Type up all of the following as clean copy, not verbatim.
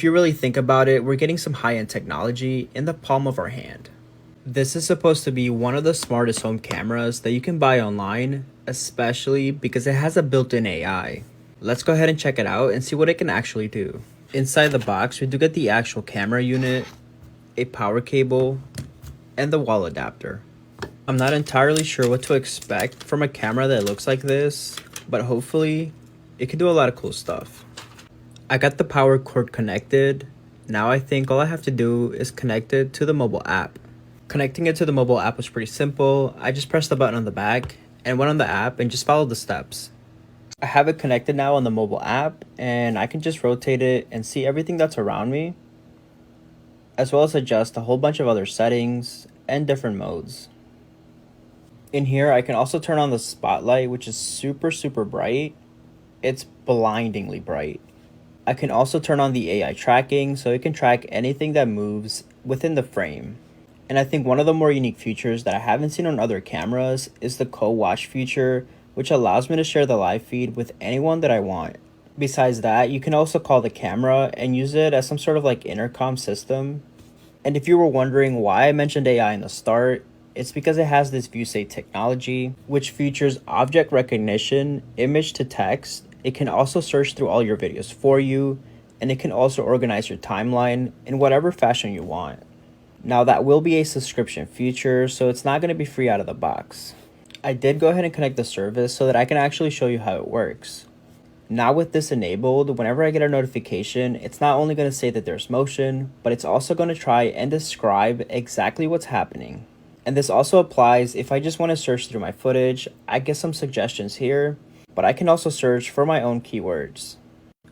If you really think about it, we're getting some high-end technology in the palm of our hand. This is supposed to be one of the smartest home cameras that you can buy online, especially because it has a built-in AI. Let's go ahead and check it out and see what it can actually do. Inside the box, we do get the actual camera unit, a power cable, and the wall adapter. I'm not entirely sure what to expect from a camera that looks like this, but hopefully it can do a lot of cool stuff. I got the power cord connected. Now I think all I have to do is connect it to the mobile app. Connecting it to the mobile app was pretty simple. I just pressed the button on the back and went on the app and just followed the steps. I have it connected now on the mobile app, and I can just rotate it and see everything that's around me, as well as adjust a whole bunch of other settings and different modes. In here, I can also turn on the spotlight, which is super bright. It's blindingly bright. I can also turn on the AI tracking so it can track anything that moves within the frame. And I think one of the more unique features that I haven't seen on other cameras is the co-watch feature, which allows me to share the live feed with anyone that I want. Besides that, you can also call the camera and use it as some sort of like intercom system. And if you were wondering why I mentioned AI in the start, it's because it has this ViewSafe technology, which features object recognition, image to text. It can also search through all your videos for you, and it can also organize your timeline in whatever fashion you want. Now that will be a subscription feature, so it's not going to be free out of the box. I did go ahead and connect the service so that I can actually show you how it works. Now with this enabled, whenever I get a notification, it's not only going to say that there's motion, but it's also going to try and describe exactly what's happening. And this also applies if I just want to search through my footage. I get some suggestions here, but I can also search for my own keywords.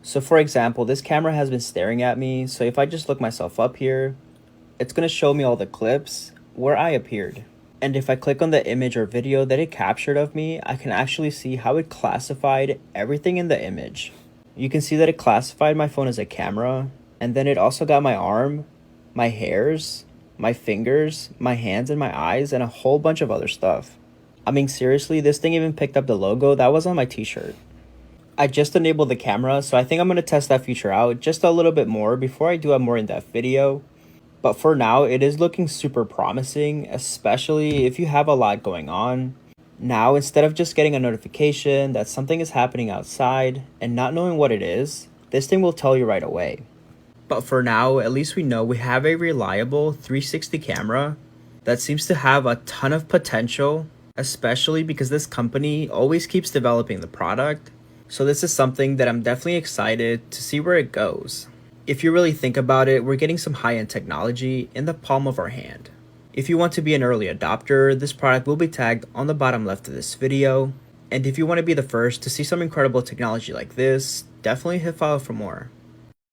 So for example, this camera has been staring at me, so if I just look myself up here, it's going to show me all the clips where I appeared. And if I click on the image or video that it captured of me, I can actually see how it classified everything in the image. You can see that it classified my phone as a camera, and then it also got my arm, my hairs, my fingers, my hands and my eyes, and a whole bunch of other stuff. I mean, seriously, this thing even picked up the logo that was on my t-shirt. I just enabled the camera, so I think I'm going to test that feature out just a little bit more before I do a more in-depth video. But for now, it is looking super promising, especially if you have a lot going on. Now, instead of just getting a notification that something is happening outside and not knowing what it is, this thing will tell you right away. But for now, at least we know we have a reliable 360 camera that seems to have a ton of potential, especially because this company always keeps developing the product. So this is something that I'm definitely excited to see where it goes. If you really think about it, we're getting some high-end technology in the palm of our hand. If you want to be an early adopter, this product will be tagged on the bottom left of this video. And if you want to be the first to see some incredible technology like this, definitely hit follow for more.